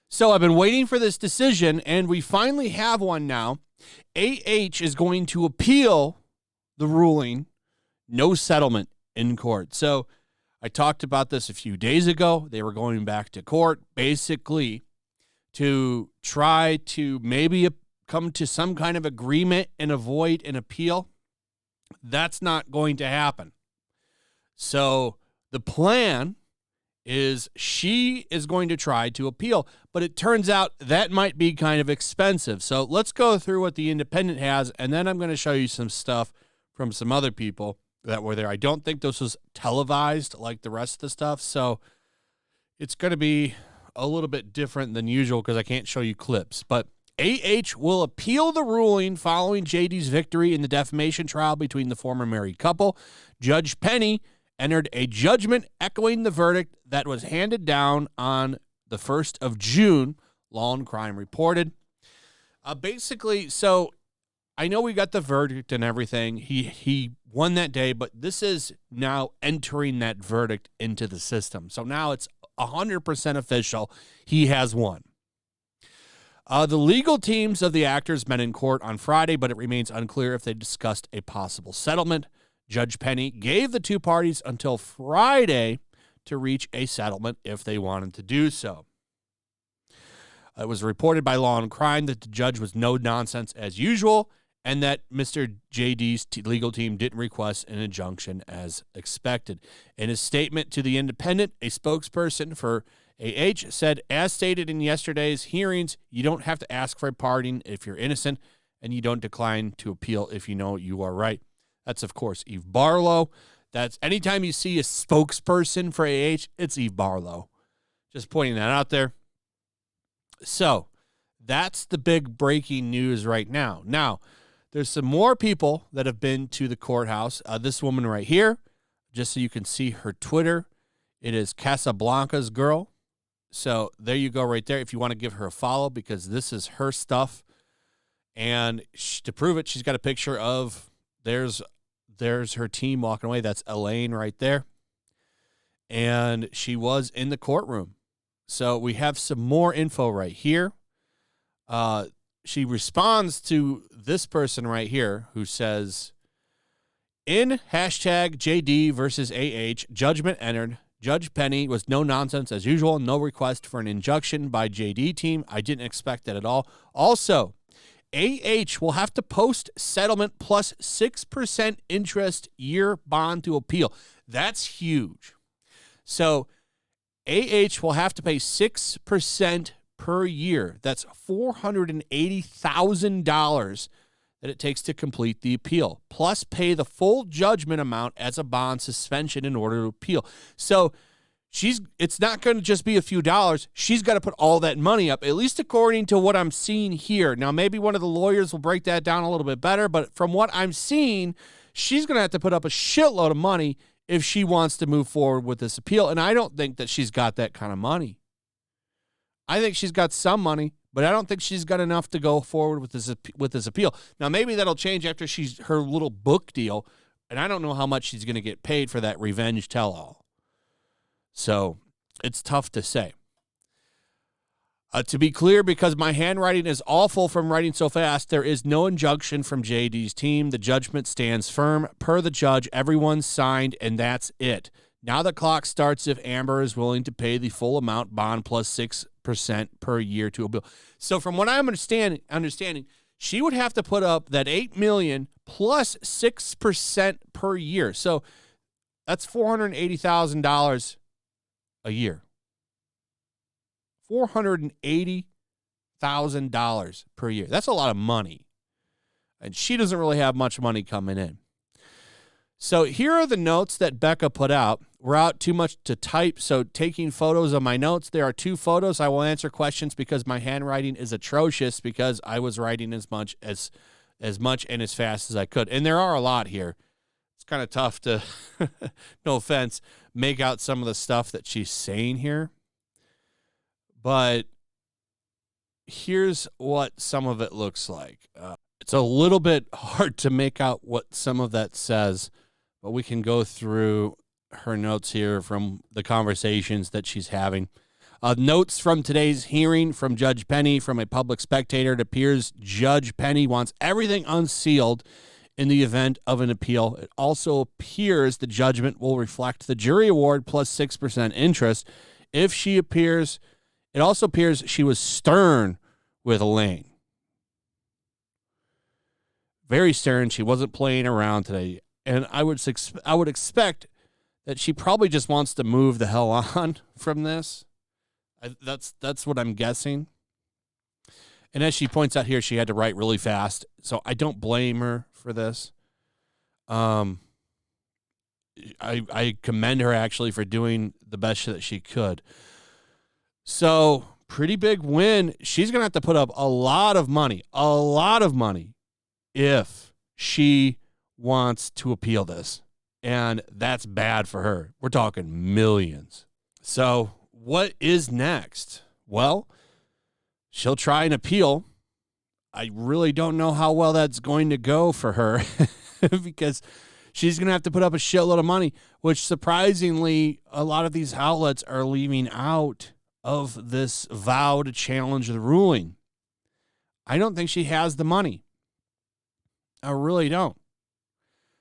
So I've been waiting for this decision, and we finally have one now. AH is going to appeal the ruling, no settlement in court. So I talked about this a few days ago. They were going back to court basically to try to maybe come to some kind of agreement and avoid an appeal. That's not going to happen. So the plan is she is going to try to appeal, but it turns out that might be kind of expensive. So let's go through what the Independent has, and then I'm going to show you some stuff from some other people that were there. I don't think this was televised like the rest of the stuff, so it's going to be a little bit different than usual because I can't show you clips. But AH will appeal the ruling following JD's victory in the defamation trial between the former married couple. Judge Penny entered a judgment echoing the verdict that was handed down on the 1st of June, Law and Crime reported. Basically, so I know we got the verdict and everything. He won that day, but this is now entering that verdict into the system. So now it's 100% official. He has won. The legal teams of the actors met in court on Friday, but it remains unclear if they discussed a possible settlement. Judge Penny gave the two parties until Friday to reach a settlement if they wanted to do so. It was reported by Law and Crime that the judge was no nonsense as usual and that Mr. JD's legal team didn't request an injunction as expected. In his statement to The Independent, a spokesperson for AH said, as stated in yesterday's hearings, you don't have to ask for a pardon if you're innocent, and you don't decline to appeal if you know you are right. That's, of course, Eve Barlow. That's anytime you see a spokesperson for AH, it's Eve Barlow. Just pointing that out there. So that's the big breaking news right now. Now, there's some more people that have been to the courthouse. This woman right here, just so you can see her Twitter, it is Casablanca's girl. So there you go right there if you want to give her a follow because this is her stuff. And to prove it, she's got a picture of, there's her team walking away. That's Elaine right there. And she was in the courtroom. So we have some more info right here. She responds to this person right here who says, in hashtag JD versus AH, judgment entered. Judge Penny was no nonsense as usual. No request for an injunction by JD team. I didn't expect that at all. Also, AH will have to post settlement plus 6% interest year bond to appeal. That's huge. So AH will have to pay 6% per year. That's $480,000 that it takes to complete the appeal, plus pay the full judgment amount as a bond suspension in order to appeal. So it's not going to just be a few dollars. She's got to put all that money up, at least according to what I'm seeing here. Now, maybe one of the lawyers will break that down a little bit better, but from what I'm seeing, she's going to have to put up a shitload of money if she wants to move forward with this appeal, and I don't think that she's got that kind of money. I think she's got some money, but I don't think she's got enough to go forward with this appeal. Now, maybe that'll change after her little book deal, and I don't know how much she's going to get paid for that revenge tell-all. So it's tough to say. To be clear, because my handwriting is awful from writing so fast, there is no injunction from JD's team. The judgment stands firm. Per the judge, everyone signed, and that's it. Now the clock starts if Amber is willing to pay the full amount bond plus 6% per year to a bill. So from what I'm understanding, she would have to put up that $8 million plus 6% per year. So that's $480,000 a year. $480,000 per year. That's a lot of money. And she doesn't really have much money coming in. So here are the notes that Becca put out. We're out too much to type, so taking photos of my notes. There are 2 photos. I will answer questions because my handwriting is atrocious because I was writing as much and as fast as I could. And there are a lot here. It's kind of tough to, no offense, make out some of the stuff that she's saying here. But here's what some of it looks like. It's a little bit hard to make out what some of that says, but we can go through her notes here from the conversations that she's having. Notes from today's hearing from Judge Penny. From a public spectator, it appears Judge Penny wants everything unsealed in the event of an appeal. It also appears the judgment will reflect the jury award plus 6% interest. If she appears, it also appears she was stern with Elaine. Very stern. She wasn't playing around today. And I would expect that she probably just wants to move the hell on from this. That's what I'm guessing. And as she points out here, she had to write really fast, so I don't blame her for this. I commend her actually for doing the best that she could. So pretty big win. She's gonna have to put up a lot of money, if she wants to appeal this, and that's bad for her. We're talking millions. So what is next? Well, she'll try and appeal. I really don't know how well that's going to go for her because she's going to have to put up a shitload of money, which surprisingly, a lot of these outlets are leaving out of this vow to challenge the ruling. I don't think she has the money. I really don't.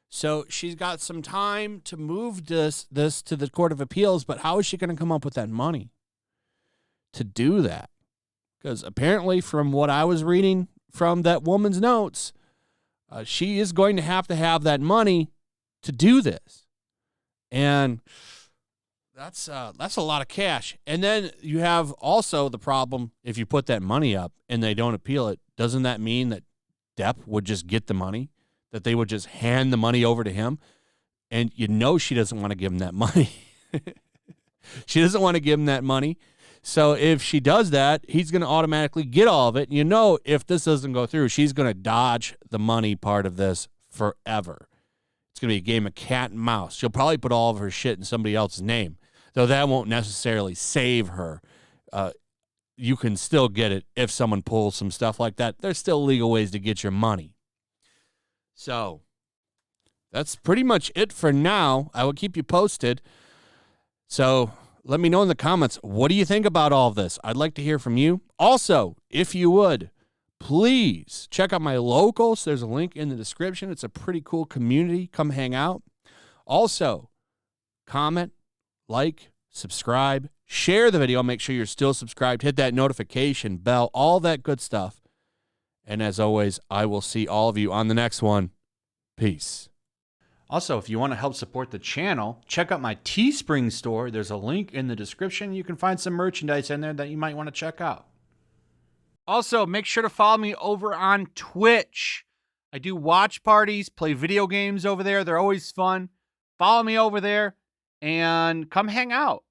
So she's got some time to move this to the Court of Appeals, but how is she going to come up with that money to do that? Because apparently from what I was reading from that woman's notes, she is going to have that money to do this. And that's a lot of cash. And then you have also the problem, if you put that money up and they don't appeal it, doesn't that mean that Depp would just get the money? That they would just hand the money over to him? And you know she doesn't want to give him that money. She doesn't want to give him that money. So if she does that, he's going to automatically get all of it. And you know if this doesn't go through, she's going to dodge the money part of this forever. It's going to be a game of cat and mouse. She'll probably put all of her shit in somebody else's name, though that won't necessarily save her. You can still get it if someone pulls some stuff like that. There's still legal ways to get your money. So that's pretty much it for now. I will keep you posted. So let me know in the comments, what do you think about all of this? I'd like to hear from you. Also, if you would, please check out my locals. There's a link in the description. It's a pretty cool community. Come hang out. Also, comment, like, subscribe, share the video. Make sure you're still subscribed. Hit that notification bell, all that good stuff. And as always, I will see all of you on the next one. Peace. Also, if you want to help support the channel, check out my Teespring store. There's a link in the description. You can find some merchandise in there that you might want to check out. Also, make sure to follow me over on Twitch. I do watch parties, play video games over there. They're always fun. Follow me over there and come hang out.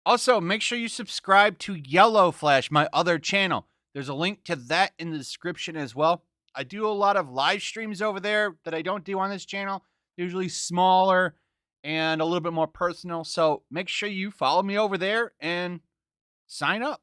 Also, make sure you subscribe to YellowFlash, my other channel. There's a link to that in the description as well. I do a lot of live streams over there that I don't do on this channel. Usually smaller and a little bit more personal. So make sure you follow me over there and sign up.